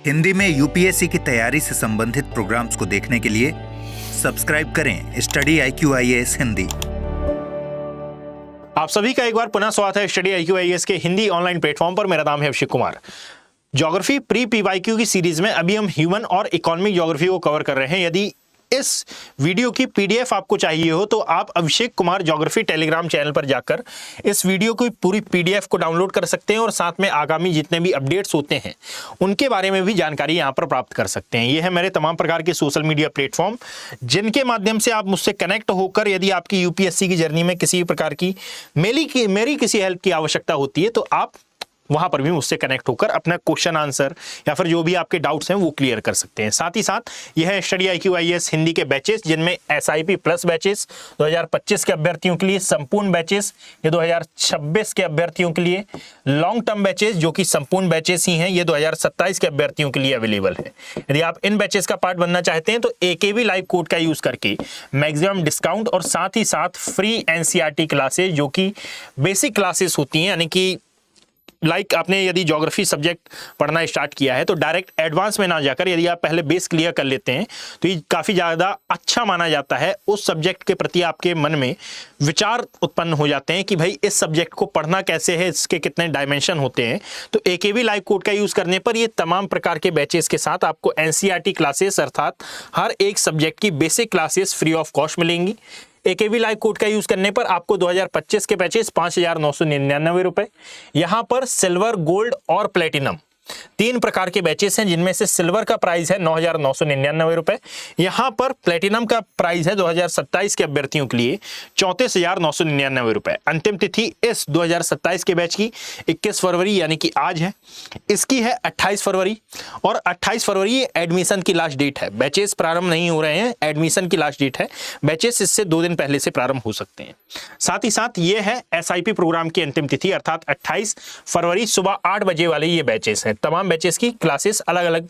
हिंदी में यूपीएससी की तैयारी से संबंधित प्रोग्राम्स को देखने के लिए सब्सक्राइब करें स्टडी IQ IAS हिंदी। आप सभी का एक बार पुनः स्वागत है स्टडी IQ IAS के हिंदी ऑनलाइन प्लेटफॉर्म पर। मेरा नाम है Abhishek Kumar. Geography pre PYQ की सीरीज में अभी हम ह्यूमन और इकोनॉमिक ज्योग्राफी को कवर कर रहे हैं। यदि इस वीडियो की PDF आपको चाहिए हो तो आप Abhishek Kumar geography Telegram channel पर जाकर इस वीडियो की पूरी PDF को डाउनलोड कर सकते हैं और साथ में आगामी जितने भी अपडेट्स होते हैं उनके बारे में भी जानकारी यहां पर प्राप्त कर सकते हैं। ये है मेरे तमाम प्रकार के सोशल मीडिया प्लेटफॉर्म जिनके माध्यम से आप मुझसे कनेक्ट होकर यदि आपकी UPSC की जर्नी में किसी प्रकार की मेरी किसी हेल्प की आवश्यकता होती है तो आप वहां पर भी मुझसे कनेक्ट होकर अपना क्वेश्चन आंसर या फिर जो भी आपके डाउट्स हैं वो क्लियर कर सकते हैं। साथ ही साथ यह है स्टडी IQ IAS हिंदी के बैचेस जिनमें SIP प्लस बैचेस 2025 के अभ्यर्थियों के लिए, संपूर्ण बैचेस ये 2026 के अभ्यर्थियों के लिए, लॉन्ग टर्म बैचेस जो कि संपूर्ण बैचेस ही हैं ये 2027 के अभ्यर्थियों के लिए अवेलेबल है। यदि आप इन बैचेस का पार्ट बनना चाहते हैं तो AKB लाइव कोड का यूज करके मैक्सिमम डिस्काउंट और साथ ही साथ फ्री NCERT क्लासेस जो कि बेसिक क्लासेस होती हैं, यानी कि आपने यदि ज्योग्राफी सब्जेक्ट पढ़ना स्टार्ट किया है तो डायरेक्ट एडवांस में ना जाकर यदि आप पहले बेस क्लियर कर लेते हैं तो ये काफ़ी ज़्यादा अच्छा माना जाता है। उस सब्जेक्ट के प्रति आपके मन में विचार उत्पन्न हो जाते हैं कि भाई इस सब्जेक्ट को पढ़ना कैसे है, इसके कितने डायमेंशन होते हैं। तो AKB लाइव कोड का यूज़ करने पर ये तमाम प्रकार के बैचेस के साथ आपको NCERT क्लासेस अर्थात हर एक सब्जेक्ट की basic classes free of cost मिलेंगी। AKB लाइव कोड का यूज करने पर आपको 2025 के बैचेस 5,999 रुपए। यहां पर सिल्वर, गोल्ड और प्लेटिनम 3 प्रकार के बैचेस हैं जिनमें से सिल्वर का प्राइस है 9,999 रुपए। यहां पर प्लेटिनम का प्राइस है 2027 के अभ्यर्थियों के लिए 34,999 रुपए। अंतिम तिथि इस 2027 के बैच की 21 फरवरी यानी कि आज है, इसकी है 28 फरवरी और 28 फरवरी एडमिशन की लास्ट डेट है। बैचेस प्रारंभ नहीं हो रहे हैं, एडमिशन की लास्ट डेट है। बैचेस इससे 2 दिन पहले से प्रारंभ हो सकते हैं। साथ ही साथ ये है SIP प्रोग्राम की अंतिम तिथि अर्थात 28 फरवरी सुबह 8 बजे वाले ये बैचेस हैं। तमाम बैचेस की क्लासेस अलग अलग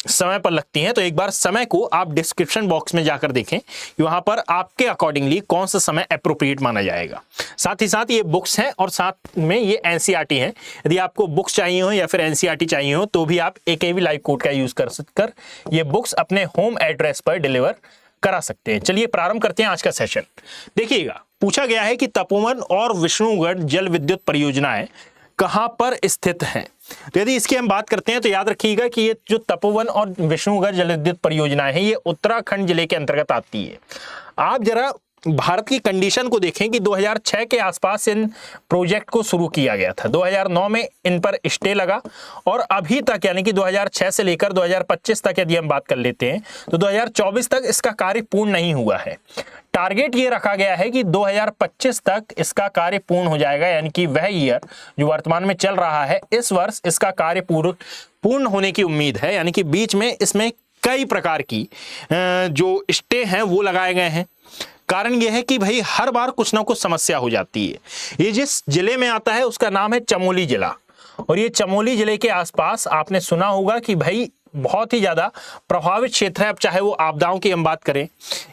समय पर लगती हैं, तो एक बार समय को आप डिस्क्रिप्शन बॉक्स में जाकर देखें कि वहां पर आपके अकॉर्डिंगली कौन सा समय एप्रोप्रिएट माना जाएगा। साथ ही साथ ये बुक्स हैं और साथ में ये NCERT हैं। यदि आपको बुक्स चाहिए हो या फिर NCERT चाहिए हो तो भी आप AKB लाइव कोड का यूज कर ये बुक्स अपने होम एड्रेस पर डिलीवर करा सकते हैं। चलिए प्रारंभ करते हैं आज का सेशन। देखिएगा, पूछा गया है कि तपोवन और विष्णुगढ़ जल विद्युत परियोजनाएं कहां पर स्थित हैं। तो यदि इसकी हम बात करते हैं तो याद रखिएगा कि ये जो तपोवन और विष्णुगढ़ जल विद्युत परियोजनाएं हैं ये उत्तराखंड जिले के अंतर्गत आती है। आप जरा भारत की कंडीशन को देखें कि 2006 के आसपास इन प्रोजेक्ट को शुरू किया गया था। 2009 में इन पर स्टे लगा और अभी तक यानी कि 2006 से लेकर 2025 तक यदि हम बात कर लेते हैं तो 2024 तक इसका कार्य पूर्ण नहीं हुआ है। टारगेट ये रखा गया है कि 2025 तक इसका कार्य पूर्ण हो जाएगा, यानी कि वह ईयर जो वर्तमान में चल रहा है इस वर्ष इसका कार्य पूर्ण होने की उम्मीद है। यानी कि बीच में इसमें कई प्रकार की जो स्टे हैं वो लगाए गए हैं। कारण यह है कि भाई हर बार कुछ ना कुछ समस्या हो जाती है। ये जिस जिले में आता है उसका नाम है चमोली जिला और ये चमोली जिले के आसपास आपने सुना होगा कि भाई बहुत ही ज्यादा प्रभावित क्षेत्र है। अब चाहे वो आपदाओं की हम बात करें,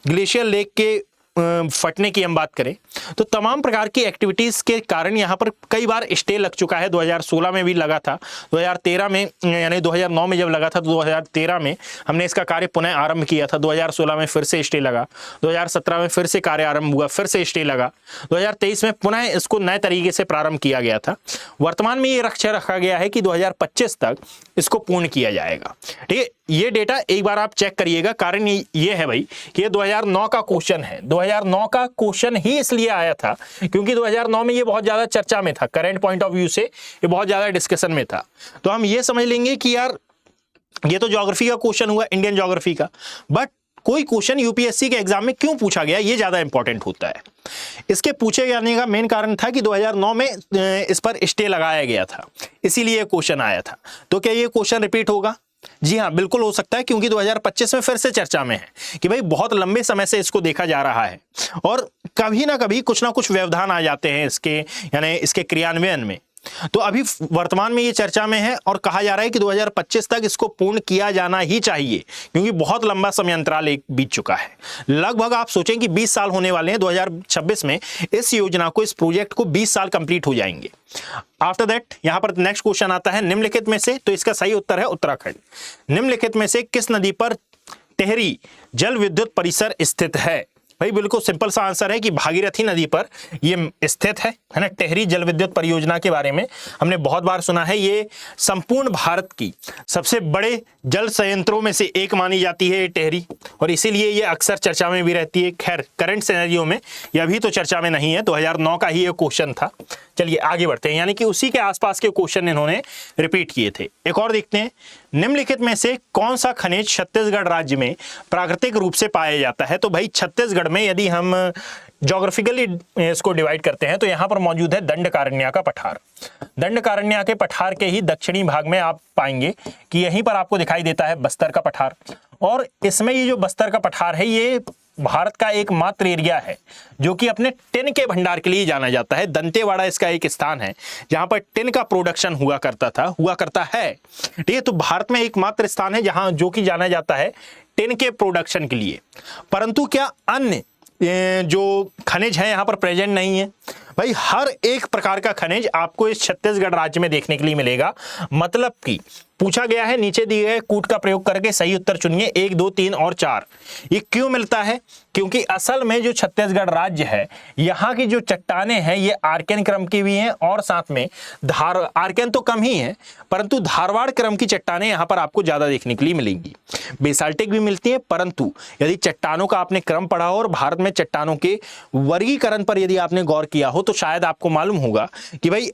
ग्लेशियर लेक के फटने की हम बात करें, तो तमाम प्रकार की एक्टिविटीज के कारण यहाँ पर कई बार स्टे लग चुका है। 2016 में भी लगा था, 2013 में यानी 2009 में जब लगा था तो 2013 में हमने इसका कार्य पुनः आरंभ किया था। 2016 में फिर से स्टे लगा, 2017 में फिर से कार्य आरंभ हुआ, फिर से स्टे लगा, 2023 में पुनः इसको नए तरीके से प्रारंभ किया गया था। वर्तमान में ये लक्ष्य रखा गया है कि 2025 तक इसको पूर्ण किया जाएगा। ठीक है, ये डेटा एक बार आप चेक करिएगा। कारण ये है भाई कि ये 2009 का क्वेश्चन है। 2009 का क्वेश्चन ही इसलिए आया था क्योंकि 2009 में ये बहुत ज्यादा चर्चा में था, करंट पॉइंट ऑफ व्यू से ये बहुत ज्यादा डिस्कशन में था। तो हम ये समझ लेंगे कि यार ये तो ज्योग्राफी का क्वेश्चन हुआ, इंडियन ज्योग्राफी का, बट कोई क्वेश्चन UPSC के एग्जाम में क्यों पूछा गया ये ज्यादा इंपॉर्टेंट होता है। इसके पूछे जाने का मेन कारण था कि 2009 में इस पर स्टे लगाया गया था, इसीलिए क्वेश्चन आया था। तो क्या ये क्वेश्चन रिपीट होगा? जी हाँ, बिल्कुल हो सकता है क्योंकि 2025 में फिर से चर्चा में है कि भाई बहुत लंबे समय से इसको देखा जा रहा है और कभी ना कभी कुछ ना कुछ व्यवधान आ जाते हैं इसके यानी इसके क्रियान्वयन में। तो अभी वर्तमान में ये चर्चा में है और कहा जा रहा है कि 2025 तक इसको पूर्ण किया जाना ही चाहिए, क्योंकि बहुत लंबा समय अंतराल एक बीत चुका है। लगभग आप सोचें कि 20 साल होने वाले हैं। 2026 में इस योजना को, इस प्रोजेक्ट को 20 साल कंप्लीट हो जाएंगे। आफ्टर दैट यहां पर नेक्स्ट क्वेश्चन आता है, निम्नलिखित में से, तो इसका सही उत्तर है उत्तराखंड। निम्नलिखित में से किस नदी पर टेहरी जल विद्युत परिसर स्थित है? भाई बिल्कुल सिंपल सा आंसर है कि भागीरथी नदी पर ये स्थित है ना। टेहरी जल विद्युत परियोजना के बारे में हमने बहुत बार सुना है। ये संपूर्ण भारत की सबसे बड़े जल संयंत्रों में से एक मानी जाती है ये टेहरी, और इसीलिए ये अक्सर चर्चा में भी रहती है। खैर करंट सिनेरियो में ये अभी तो चर्चा में नहीं है, 2009 का ही ये क्वेश्चन था। चलिए आगे बढ़ते हैं, यानी कि उसी के आसपास के क्वेश्चन इन्होंने रिपीट किए थे। एक और देखते हैं, निम्नलिखित में से कौन सा खनिज छत्तीसगढ़ राज्य में प्राकृतिक रूप से पाया जाता है? तो भाई छत्तीसगढ़ में यदि हम ज्योग्राफिकली इसको डिवाइड करते हैं तो यहाँ पर मौजूद है दंडकारण्य का पठार। दंडकारण्य के पठार के ही दक्षिणी भाग में आप पाएंगे कि यहीं पर आपको दिखाई देता है बस्तर का पठार, और इसमें ये जो बस्तर का पठार है ये भारत का एकमात्र एरिया है जो कि अपने टिन के भंडार के लिए जाना जाता है। दंतेवाड़ा इसका एक स्थान है जहां पर टिन का प्रोडक्शन हुआ करता है। ठीक है, तो भारत में एकमात्र स्थान है जहां जो कि जाना जाता है टिन के प्रोडक्शन के लिए। परंतु क्या अन्य जो खनिज है यहाँ पर प्रेजेंट नहीं है? भाई हर एक प्रकार का खनिज आपको इस छत्तीसगढ़ राज्य में देखने के लिए मिलेगा। मतलब कि पूछा गया है, नीचे दिए गए कूट का प्रयोग करके सही उत्तर चुनिए 1, 2, 3 और 4। ये क्यों मिलता है? क्योंकि असल में जो छत्तीसगढ़ राज्य है यहाँ की जो चट्टानें हैं ये आर्केन क्रम की भी हैं, और साथ में आर्केन तो कम ही है परंतु धारवाड़ क्रम की चट्टानें यहाँ पर आपको ज्यादा देखने के लिए मिलेंगी। बेसाल्टिक भी मिलती है, परंतु यदि चट्टानों का आपने क्रम पढ़ा हो और भारत में चट्टानों के वर्गीकरण पर यदि आपने गौर किया हो तो शायद आपको मालूम होगा कि भाई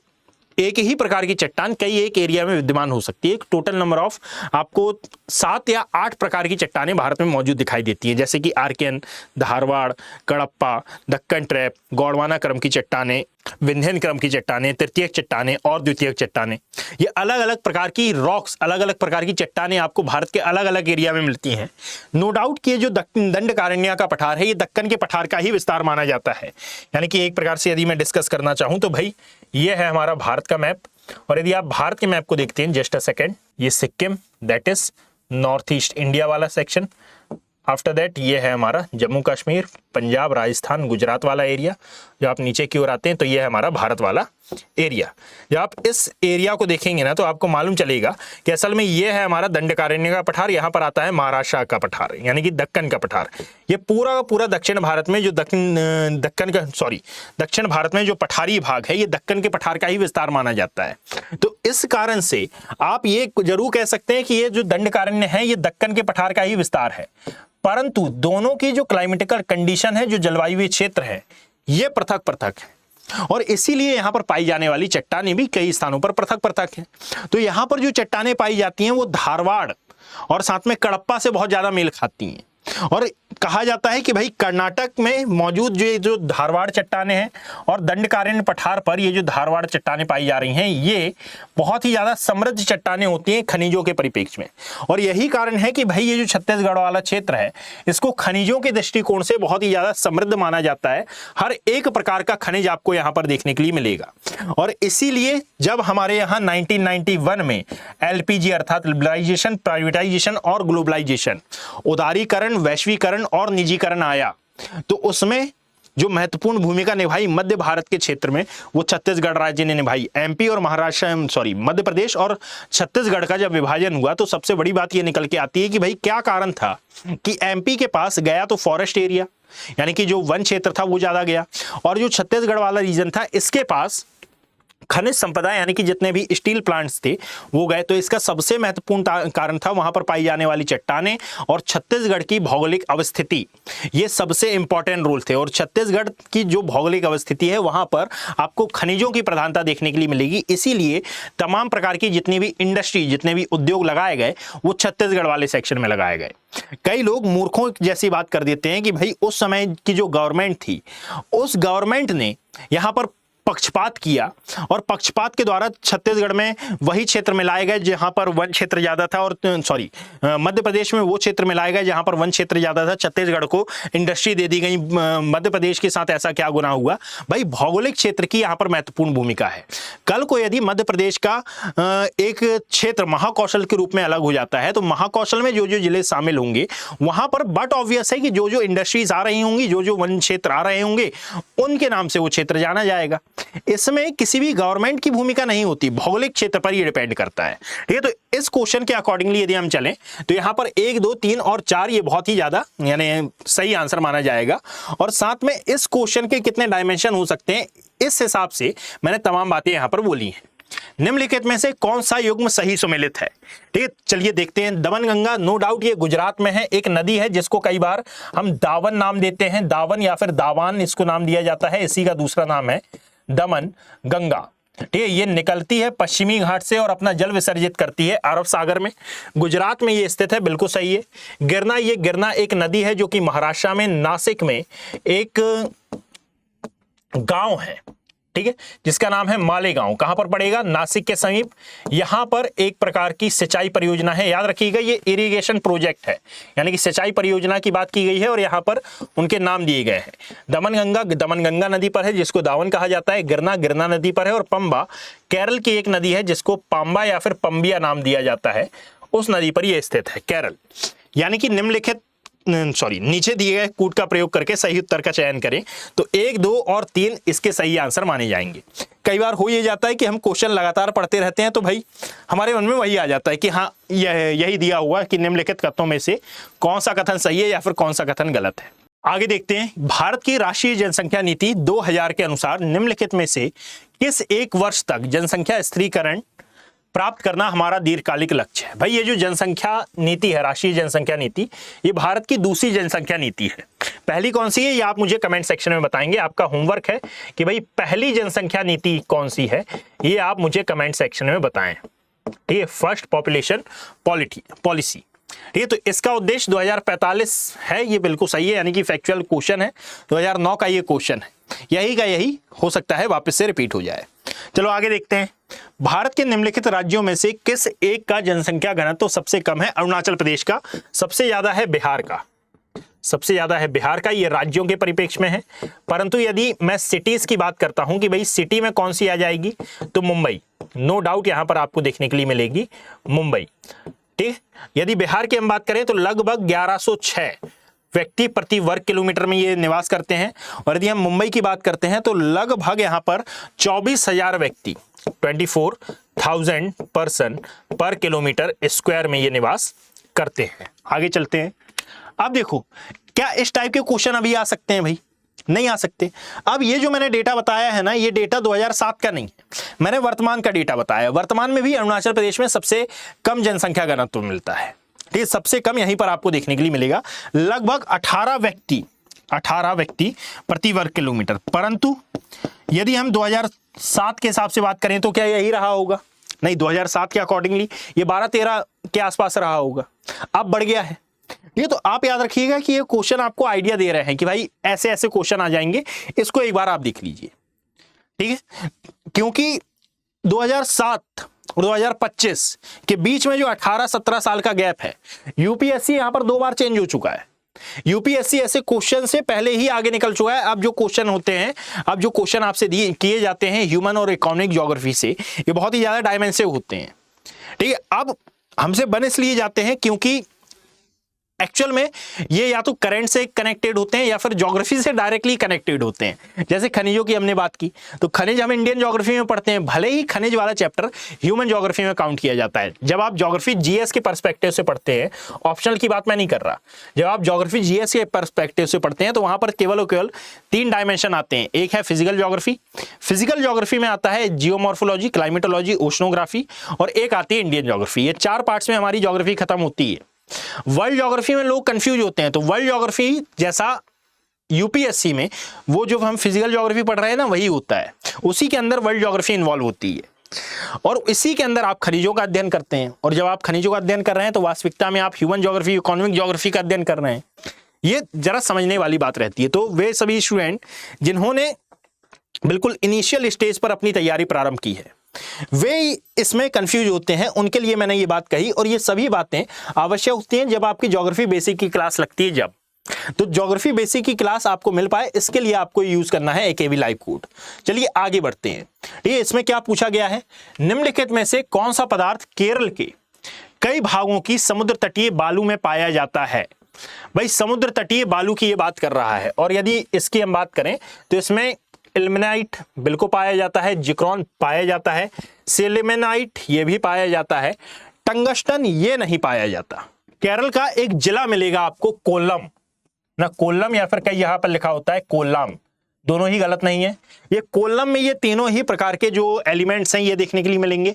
एक ही प्रकार की चट्टान कई एक एरिया में विद्यमान हो सकती है। टोटल नंबर ऑफ आपको 7 या 8 प्रकार की चट्टानें भारत में मौजूद दिखाई देती है, जैसे कि आर्केन, धारवाड़, कडप्पा, दक्कन ट्रैप, गोंडवाना क्रम की चट्टानें, विंध्यन क्रम की चट्टानें, तृतीयक चट्टानें और द्वितीयक चट्टानें। ये अलग अलग प्रकार की रॉक्स, अलग अलग प्रकार की चट्टानें आपको भारत के अलग अलग एरिया में मिलती हैं। नो डाउट कि ये जो दंडकारण्य का पठार है ये दक्कन के पठार का ही विस्तार माना जाता है। यानी कि एक प्रकार से यदि मैं डिस्कस करना चाहूं तो भाई ये है हमारा भारत का मैप, और यदि आप भारत के मैप को देखते हैं जस्ट अ सेकेंड, ये Sikkim that is north east India वाला सेक्शन। आफ्टर दैट ये है हमारा जम्मू कश्मीर, पंजाब, राजस्थान, गुजरात वाला एरिया। जब आप नीचे की ओर आते हैं तो ये है हमारा भारत वाला एरिया। जब आप इस एरिया को देखेंगे ना तो आपको मालूम चलेगा कि असल में ये है हमारा दंडकारण्य का पठार। यहाँ पर आता है महाराष्ट्र का पठार यानी कि दक्कन का पठार। ये पूरा का पूरा दक्षिण भारत में जो दक्षिण भारत में जो पठारी भाग है ये दक्कन के पठार का ही विस्तार माना जाता है। तो इस कारण से आप ये जरूर कह सकते हैं कि ये जो दंडकारण्य है ये दक्कन के पठार का ही विस्तार है, परंतु दोनों की जो क्लाइमेटिकल कंडीशन है, जो जलवायु क्षेत्र है, ये पृथक पृथक है, और इसीलिए यहां पर पाई जाने वाली चट्टानें भी कई स्थानों पर पृथक पृथक है। तो यहां पर जो चट्टानें पाई जाती हैं वो धारवाड़ और साथ में कडप्पा से बहुत ज्यादा मेल खाती हैं, और कहा जाता है कि भाई कर्नाटक में मौजूद जो धारवाड़ चट्टानें हैं और दंडकारण्य पठार पर ये जो धारवाड़ चट्टानें पाई जा रही हैं ये बहुत ही ज्यादा समृद्ध चट्टानें होती हैं खनिजों के परिप्रेक्ष्य में। और यही कारण है कि भाई ये जो छत्तीसगढ़ वाला क्षेत्र है इसको खनिजों के दृष्टिकोण से बहुत ही ज्यादा समृद्ध माना जाता है। हर एक प्रकार का खनिज आपको यहाँ पर देखने के लिए मिलेगा, और इसीलिए जब हमारे यहाँ 1991 में LPG अर्थात लिबरलाइजेशन, प्राइवेटाइजेशन और ग्लोबलाइजेशन, उदारीकरण, वैश्वीकरण और निजीकरण आया, तो उसमें जो महत्वपूर्ण भूमिका निभाई मध्य भारत के क्षेत्र में वो छत्तीसगढ़ राज्य ने निभाई। MP और मध्य प्रदेश और छत्तीसगढ़ का जब विभाजन हुआ तो सबसे बड़ी बात ये निकल के आती है कि भाई क्या कारण था कि MP के पास गया तो फॉरेस्ट एरिया यानी कि जो वन क्षेत्र था वो ज्यादा गया, और जो छत्तीसगढ़ वाला रीजन था इसके पास खनिज संपदा यानी कि जितने भी स्टील प्लांट्स थे वो गए। तो इसका सबसे महत्वपूर्ण कारण था वहां पर पाई जाने वाली चट्टानें और छत्तीसगढ़ की भौगोलिक अवस्थिति, ये सबसे इंपॉर्टेंट रोल थे। और छत्तीसगढ़ की जो भौगोलिक अवस्थिति है वहां पर आपको खनिजों की प्रधानता देखने के लिए मिलेगी, इसीलिए तमाम प्रकार की जितनी भी इंडस्ट्री, जितने भी उद्योग लगाए गए वो छत्तीसगढ़ वाले सेक्शन में लगाए गए। कई लोग मूर्खों जैसी बात कर देते हैं कि भाई उस समय की जो गवर्नमेंट थी उस गवर्नमेंट ने यहाँ पर पक्षपात किया और पक्षपात के द्वारा छत्तीसगढ़ में वही क्षेत्र में लाए गए जहां पर वन क्षेत्र ज्यादा था, और मध्य प्रदेश में वो क्षेत्र में लाए गए जहां पर वन क्षेत्र ज्यादा था। छत्तीसगढ़ को इंडस्ट्री दे दी गई। मध्य प्रदेश के साथ ऐसा क्या गुनाह हुआ भाई? भौगोलिक क्षेत्र की यहां पर महत्वपूर्ण भूमिका है। कल को यदि मध्य प्रदेश का एक क्षेत्र महाकौशल के रूप में अलग हो जाता है तो महाकौशल में जो जो जिले शामिल होंगे वहां पर बट ऑब्वियस है कि जो जो इंडस्ट्रीज आ रही होंगी, जो जो वन क्षेत्र आ रहे होंगे, उनके नाम से वो क्षेत्र जाना जाएगा। इसमें किसी भी गवर्नमेंट की भूमिका नहीं होती, भौगोलिक क्षेत्र पर ही डिपेंड करता है। ठीक है, तो इस क्वेश्चन के अकॉर्डिंगली यदि हम चलें तो यहां पर 1, 2, 3 और 4 ये बहुत ही ज्यादा यानी सही आंसर माना जाएगा। और साथ में इस क्वेश्चन के कितने डायमेंशन हो सकते हैं इस हिसाब से मैंने तमाम बातें यहां पर बोली हैं। निम्नलिखित में से कौन सा युग्म सही सुमेलित है? ठीक है, चलिए देखते हैं। दमनगंगा, नो डाउट ये गुजरात में है, एक नदी है जिसको कई बार हम दावन नाम देते हैं, दावन या फिर दावान इसको नाम दिया जाता है, इसी का दूसरा नाम है दमन गंगा। ठीक है, ये निकलती है पश्चिमी घाट से और अपना जल विसर्जित करती है अरब सागर में। गुजरात में ये स्थित है, बिल्कुल सही है। गिरना, ये गिरना एक नदी है जो कि महाराष्ट्र में नासिक में एक गांव है, ठीक है, जिसका नाम है मालेगांव। कहां पर पड़ेगा? नासिक के समीप। यहां पर एक प्रकार की सिंचाई परियोजना है, याद रखिएगा ये इरिगेशन प्रोजेक्ट है, यानी कि सिंचाई परियोजना की बात की गई है और यहां पर उनके नाम दिए गए हैं। दमनगंगा नदी पर है जिसको दावन कहा जाता है, गिरना गिरना नदी पर है, और पंबा केरल की एक नदी है जिसको पाम्बा या फिर पंबिया नाम दिया जाता है, उस नदी पर यह स्थित है, केरल। यानी कि निम्नलिखित नीचे दिए गए कूट का प्रयोग करके सही उत्तर का चयन करें तो 1, 2 और 3 इसके सही आंसर माने जाएंगे। कई बार हो ये जाता है कि हम क्वेश्चन लगातार पढ़ते रहते हैं तो भाई हमारे मन में वही आ जाता है कि हाँ यही दिया हुआ कि निम्नलिखित कथनों में से कौन सा कथन सही है या फिर कौन सा कथन गलत है। आगे देखते हैं। भारत की राष्ट्रीय जनसंख्या नीति 2000 के अनुसार निम्नलिखित में से किस एक वर्ष तक जनसंख्या स्थिरीकरण प्राप्त करना हमारा दीर्घकालिक लक्ष्य है? भाई ये जो जनसंख्या नीति है, राष्ट्रीय जनसंख्या नीति, ये भारत की दूसरी जनसंख्या नीति है। पहली कौन सी है ये आप मुझे कमेंट सेक्शन में बताएंगे। आपका होमवर्क है कि भाई पहली जनसंख्या नीति कौन सी है, ये आप मुझे कमेंट सेक्शन में बताएं। ठीक है, फर्स्ट पॉपुलेशन पॉलिसी। ठीक है, तो इसका उद्देश्य 2045 है, ये बिल्कुल सही है, यानी कि फैक्चुअल क्वेश्चन है, 2009 का ये क्वेश्चन है, यही का यही हो सकता है वापस से रिपीट हो जाए। चलो आगे देखते हैं। भारत के निम्नलिखित राज्यों में से किस एक का जनसंख्या घनत्व तो सबसे कम है? अरुणाचल प्रदेश का। सबसे ज्यादा है बिहार का, सबसे ज्यादा है बिहार का, ये राज्यों के परिप्रेक्ष्य में है। परंतु यदि मैं सिटीज की बात करता हूं कि भाई सिटी में कौन सी आ जाएगी तो मुंबई, नो डाउट यहां पर आपको देखने के लिए मिलेगी मुंबई। ठीक, यदि बिहार की हम बात करें तो लगभग 1106 व्यक्ति प्रति वर्ग किलोमीटर में ये निवास करते हैं, और यदि हम मुंबई की बात करते हैं तो लगभग यहां पर 24,000 व्यक्ति 24,000 पर्सन पर किलोमीटर स्क्वायर में ये निवास करते हैं। आगे चलते हैं। अब देखो क्या इस टाइप के क्वेश्चन अभी आ सकते हैं? भाई नहीं आ सकते। अब ये जो मैंने डेटा बताया है ना, ये डेटा 2007 का नहीं है, मैंने वर्तमान का डेटा बताया। वर्तमान में भी अरुणाचल प्रदेश में सबसे कम जनसंख्या घनत्व मिलता है। ठीक है, सबसे कम यहीं पर आपको देखने के लिए मिलेगा, लगभग 18 व्यक्ति प्रति वर्ग किलोमीटर। परंतु यदि हम 2007 के हिसाब से बात करें तो क्या यही रहा होगा? नहीं, 2007 के अकॉर्डिंगली ये 12-13 के आसपास रहा होगा, अब बढ़ गया है। ये तो आप याद रखिएगा कि ये क्वेश्चन आपको आइडिया दे रहे हैं कि भाई ऐसे ऐसे क्वेश्चन आ जाएंगे, इसको एक बार आप देख लीजिए। ठीक है, क्योंकि 2007 और 2025 के बीच में जो 18-17 साल का गैप है, यूपीएससी यहां पर 2 बार चेंज हो चुका है। यूपीएससी ऐसे क्वेश्चन से पहले ही आगे निकल चुका है। अब जो क्वेश्चन होते हैं, अब जो क्वेश्चन आपसे किए जाते हैं ह्यूमन और इकोनॉमिक ज्योग्राफी से, ये बहुत ही ज्यादा डायमेंसिव होते हैं। ठीक है, अब हमसे बन इसलिए जाते हैं क्योंकि एक्चुअल में ये या तो करंट से कनेक्टेड होते हैं या फिर ज्योग्राफी से डायरेक्टली कनेक्टेड होते हैं। जैसे खनिजों की हमने बात की, तो खनिज हम इंडियन ज्योग्राफी में पढ़ते हैं, भले ही खनिज वाला चैप्टर ह्यूमन ज्योग्राफी में काउंट किया जाता है। जब आप ज्योग्राफी जीएस के पर्सपेक्टिव से पढ़ते हैं, ऑप्शनल की बात मैं नहीं कर रहा, जब आप ज्योग्राफी जीएस के पर्सपेक्टिव से पढ़ते हैं तो वहां पर केवल और केवल 3 डायमेंशन आते हैं। एक है फिजिकल ज्योग्राफी, फिजिकल ज्योग्राफी में आता है जियोमॉर्फोलॉजी, क्लाइमेटोलॉजी, ओशनोग्राफी, और एक आती है इंडियन ज्योग्राफी। ये 4 पार्ट्स में हमारी ज्योग्राफी खत्म होती है। वर्ल्ड ज्योग्राफी में लोग कंफ्यूज होते हैं, तो वर्ल्ड ज्योग्राफी जैसा यूपीएससी में वो जो हम फिजिकल ज्योग्राफी पढ़ रहे हैं ना, वही होता है, उसी के अंदर वर्ल्ड ज्योग्राफी इन्वॉल्व होती है, और इसी के अंदर आप खनिजों का अध्ययन करते हैं। और जब आप खनिजों का अध्ययन कर रहे हैं तो वास्तविकता में आप ह्यूमन ज्योग्राफी, इकोनॉमिक ज्योग्राफी का अध्ययन कर रहे हैं। ये जरा समझने वाली बात रहती है। तो वे सभी स्टूडेंट जिन्होंने बिल्कुल इनिशियल स्टेज पर अपनी तैयारी प्रारंभ की है, वे इसमें कंफ्यूज होते हैं। उनके लिए मैंने ये बात कही, और ये सभी बातें आवश्यक होती हैं जब आपकी ज्योग्राफी बेसिक की क्लास लगती है। जब तो ज्योग्राफी बेसिक की क्लास आपको मिल पाए, इसके लिए आपको यूज करना है AKV लाइव कोड। चलिए आगे बढ़ते हैं। ये इसमें क्या पूछा गया है, निम्नलिखित में से कौन सा पदार्थ केरल के कई भागों की समुद्र तटीय बालू में पाया जाता है। भाई समुद्र तटीय बालू की ये बात कर रहा है, और यदि इसकी हम बात करें तो इसमें इल्मेनाइट बिल्कुल पाया जाता है, जिक्रोन पाया जाता है, सिलिमेनाइट ये भी पाया जाता है, टंगस्टन ये नहीं पाया जाता। केरल का एक जिला मिलेगा आपको कोल्लम, ना कोल्लम या फिर कई यहां पर लिखा होता है कोल्लम, दोनों ही गलत नहीं है। ये कोल्लम में ये तीनों ही प्रकार के जो एलिमेंट्स हैं ये देखने के लिए मिलेंगे।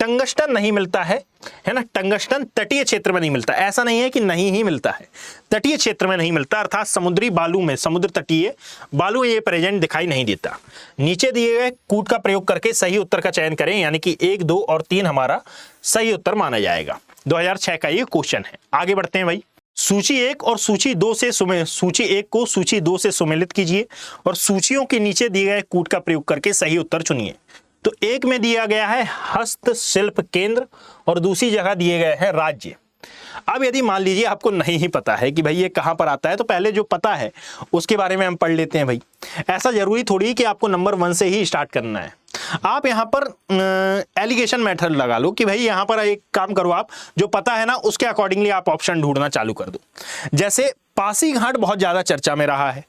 टंगस्टन नहीं मिलता है ना, टंगस्टन तटीय क्षेत्र में नहीं मिलता, ऐसा नहीं है कि नहीं ही मिलता है, तटीय क्षेत्र में नहीं मिलता, अर्थात समुद्री बालू में, समुद्र तटीय बालू ये प्रेजेंट दिखाई नहीं देता। नीचे दिए गए कूट का प्रयोग करके सही उत्तर का चयन करें, यानी कि 1, 2 और 3 हमारा सही उत्तर माना जाएगा। 2006 का ये क्वेश्चन है। आगे बढ़ते हैं भाई। सूची 1 और सूची 2 से सूची 1 को सूची 2 से सुमेलित कीजिए और सूचियों के नीचे दिए गए कूट का प्रयोग करके सही उत्तर चुनिए। तो एक में दिया गया है हस्तशिल्प केंद्र और दूसरी जगह दिए गए हैं राज्य। अब यदि मान लीजिए आपको नहीं ही पता है कि भाई ये कहां पर आता है, तो पहले जो पता है उसके बारे में हम पढ़ लेते हैं भाई। ऐसा जरूरी थोड़ी कि आपको नंबर 1 से ही स्टार्ट करना है। आप यहां पर एलिगेशन मेथड लगा लो कि भाई यहां पर एक काम करो, आप जो पता है ना उसके अकॉर्डिंगली आप ऑप्शन ढूंढना चालू कर दो। जैसे पासी घाट बहुत ज्यादा चर्चा में रहा है,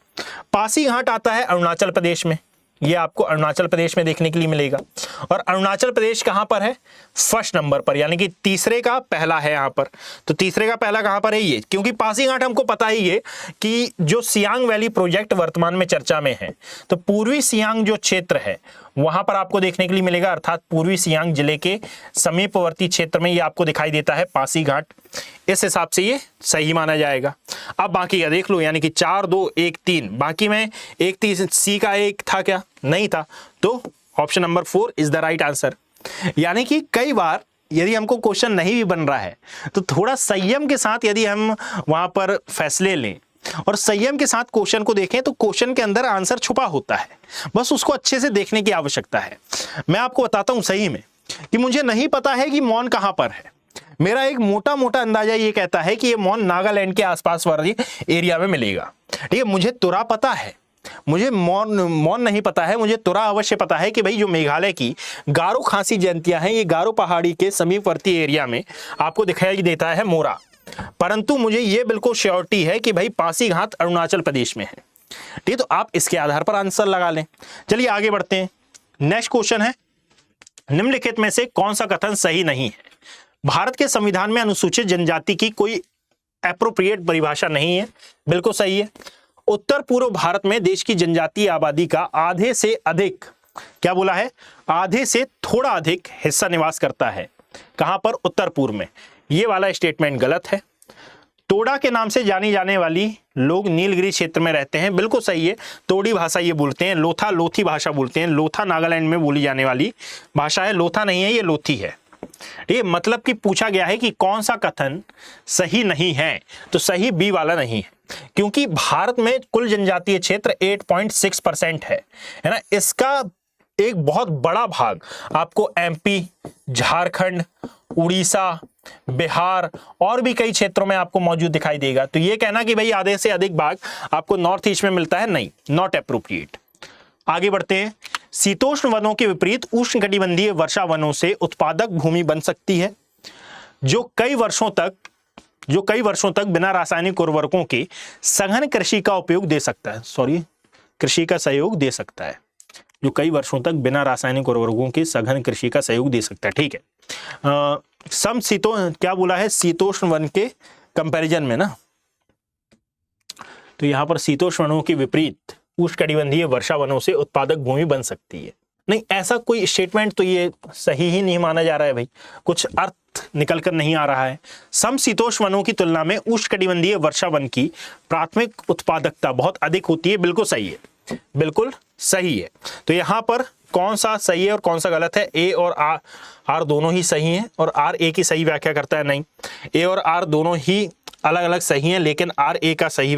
पासी घाट आता है अरुणाचल प्रदेश में, ये आपको अरुणाचल प्रदेश में देखने के लिए मिलेगा। और अरुणाचल प्रदेश कहां पर है, फर्स्ट नंबर पर, यानी कि तीसरे का पहला है यहां पर। तो तीसरे का पहला कहां पर है ये, क्योंकि पासीघाट हमको पता ही है कि जो सियांग वैली प्रोजेक्ट वर्तमान में चर्चा में है, तो पूर्वी सियांग जो क्षेत्र है वहां पर आपको देखने के लिए मिलेगा, अर्थात पूर्वी सियांग जिले के समीपवर्ती क्षेत्र में ये आपको दिखाई देता है पासीघाट। इस हिसाब से ये सही माना जाएगा। अब बाकी का देख लो, यानी कि 4, 2, 1, 3, बाकी में 1 3 सी का 1 था क्या, नहीं था, तो option number 4 is the right answer. यानी कि कई बार यदि हमको क्वेश्चन नहीं भी बन रहा है तो थोड़ा संयम के साथ यदि हम वहां पर फैसले लें और संयम के साथ क्वेश्चन को देखें तो क्वेश्चन के अंदर आंसर छुपा होता है, बस उसको अच्छे से देखने की आवश्यकता है। मैं आपको बताता हूं सही में कि मुझे नहीं पता है कि मौन कहां पर है। मेरा एक मोटा मोटा अंदाजा ये कहता है कि ये मौन नागालैंड के आसपास वाले एरिया में मिलेगा। ठीक है, मुझे तुरा पता है, मुझे मौन नहीं पता है, मुझे तुरा अवश्य पता है कि भाई जो मेघालय की गारो खासी जयंतियां हैं ये गारो पहाड़ी के समीपवर्ती एरिया में आपको दिखाई देता है मोरा। परंतु मुझे ये बिल्कुल श्योरिटी है कि भाई पासीघाट अरुणाचल प्रदेश में है। ठीक है, तो आप इसके आधार पर आंसर लगा लें। चलिए आगे बढ़ते हैं। नेक्स्ट क्वेश्चन है, निम्नलिखित में से कौन सा कथन सही नहीं है। भारत के संविधान में अनुसूचित जनजाति की कोई एप्रोप्रिएट परिभाषा नहीं है, बिल्कुल सही है। उत्तर पूर्व भारत में देश की जनजातीय आबादी का आधे से अधिक, क्या बोला है, आधे से थोड़ा अधिक हिस्सा निवास करता है। कहां पर, उत्तर पूर्व में। ये वाला स्टेटमेंट गलत है। तोड़ा के नाम से जानी जाने वाली लोग नीलगिरी क्षेत्र में रहते हैं, बिल्कुल सही है। तोड़ी भाषा ये बोलते हैं, लोथा लोथी भाषा बोलते हैं। लोथा नागालैंड में बोली जाने वाली भाषा है, लोथा नहीं है, ये लोथी है। ये मतलब कि पूछा गया है कि कौन सा कथन सही नहीं है, तो सही बी वाला नहीं है, क्योंकि भारत में कुल जनजातीय क्षेत्र 8.6% है ना। इसका एक बहुत बड़ा भाग आपको MP, झारखंड, उड़ीसा, बिहार और भी कई क्षेत्रों में आपको मौजूद दिखाई देगा। तो ये कहना कि भाई आधे से अधिक भाग आपको नॉर्थ ईस्ट में मिलता है, नहीं, नॉट एप्रोप्रिएट। आगे बढ़ते हैं। शीतोष्ण वनों के विपरीत उष्णकटिबंधीय वर्षा वनों से उत्पादक भूमि बन सकती है जो कई वर्षों तक बिना रासायनिक उर्वरकों के सघन कृषि का उपयोग दे सकता है, कृषि का सहयोग दे सकता है, जो कई वर्षों तक बिना रासायनिक उर्वरकों के सघन कृषि का सहयोग दे सकता है। ठीक है, क्या बोला है, शीतोष्ण वन के कंपैरिजन में ना, तो यहां पर शीतोष्ण वनों के विपरीत उष्णकटिबंधीय वर्षा वनों से उत्पादक भूमि बन सकती है, नहीं, ऐसा कोई स्टेटमेंट तो ये सही ही नहीं माना जा रहा है भाई, कुछ अर्थ निकल कर नहीं आ रहा है। समशीतोष्ण वनों की तुलना में उष्णकटिबंधीय वर्षा वन की प्राथमिक उत्पादकता बहुत अधिक होती है, बिल्कुल सही है, बिल्कुल सही है। तो यहां पर कौन सा सही है और कौन सा गलत है, ए और आर दोनों ही सही हैं, और आर ए की सही व्याख्या करता है, नहीं, ए और आर दोनों ही अलग अलग सही हैं, लेकिन आर ए का सही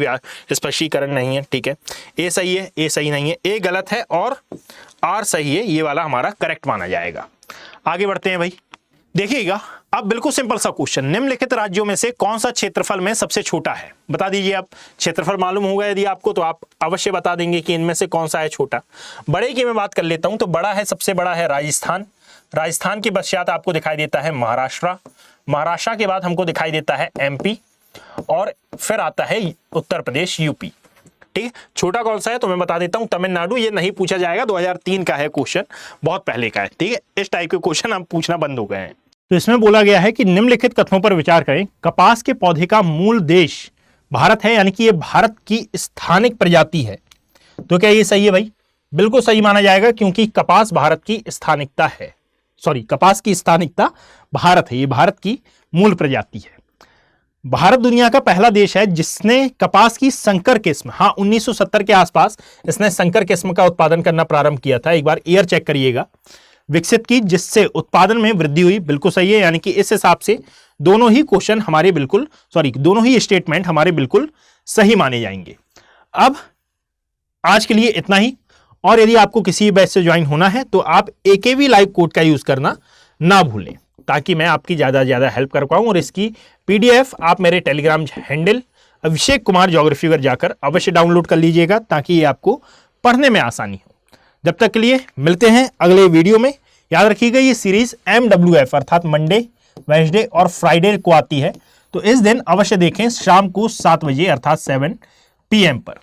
स्पष्टीकरण नहीं है। ठीक है, ए सही है, ए सही नहीं है, ए गलत है और आर सही है, ये वाला हमारा करेक्ट माना जाएगा। आगे बढ़ते हैं भाई, देखिएगा अब बिल्कुल सिंपल सा क्वेश्चन, निम्नलिखित राज्यों में से कौन सा क्षेत्रफल में सबसे छोटा है? बता दीजिए। आप क्षेत्रफल मालूम होगा यदि आपको, तो आप अवश्य बता देंगे कि इनमें से कौन सा है छोटा। बड़े की मैं बात कर लेता हूं, तो बड़ा है, सबसे बड़ा है राजस्थान। राजस्थान के पश्चात आपको दिखाई देता है महाराष्ट्र। महाराष्ट्र के बाद हमको दिखाई देता है एमपी और फिर आता है उत्तर प्रदेश, यूपी। ठीक है, छोटा कौन सा है तो मैं बता देता हूं, तमिलनाडु। ये नहीं पूछा जाएगा, 2003 का है क्वेश्चन, बहुत पहले का है। ठीक है, इस टाइप के क्वेश्चन अब पूछना बंद हो गए हैं। तो इसमें बोला गया है कि निम्नलिखित कथनों पर विचार करें। कपास के पौधे का मूल देश भारत है, यानी कि ये भारत की स्थानिक प्रजाति है। तो क्या ये सही है भाई? बिल्कुल सही माना जाएगा, क्योंकि कपास भारत की स्थानिकता है। सॉरी, कपास की स्थानिकता भारत है, ये भारत की मूल प्रजाति है। भारत दुनिया का पहला देश है जिसने कपास की संकर किस्म, हाँ 1970 के आसपास इसने संकर किस्म का उत्पादन करना प्रारंभ किया था। एक बार ईयर चेक करिएगा, विकसित की, जिससे उत्पादन में वृद्धि हुई। बिल्कुल सही है, यानी कि इस हिसाब से दोनों ही क्वेश्चन हमारे बिल्कुल, सॉरी दोनों ही स्टेटमेंट हमारे बिल्कुल सही माने जाएंगे। अब आज के लिए इतना ही, और यदि आपको किसी बैच से ज्वाइन होना है तो आप AKV लाइव कोड का यूज करना ना भूलें, ताकि मैं आपकी ज्यादा हेल्प कर पाऊं। और इसकी PDF आप मेरे Telegram handle Abhishek Kumar geography पर जाकर अवश्य डाउनलोड कर लीजिएगा, ताकि ये आपको पढ़ने में आसानी हो। जब तक के लिए मिलते हैं अगले वीडियो में। याद रखिएगा ये सीरीज MWF अर्थात मंडे, वेडनेसडे और फ्राइडे को आती है, तो इस दिन अवश्य देखें शाम को 7 बजे अर्थात 7 PM पर।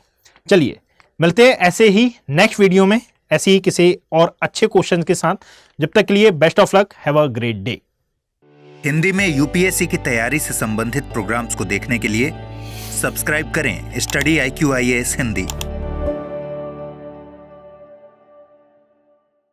चलिए मिलते हैं ऐसे ही नेक्स्ट वीडियो में, ऐसे ही किसी और अच्छे क्वेश्चन के साथ। जब तक के लिए best of luck, have a great day. Hindi में UPSC की तैयारी से संबंधित प्रोग्राम्स को देखने के लिए सब्सक्राइब करें स्टडी IQ IAS हिंदी।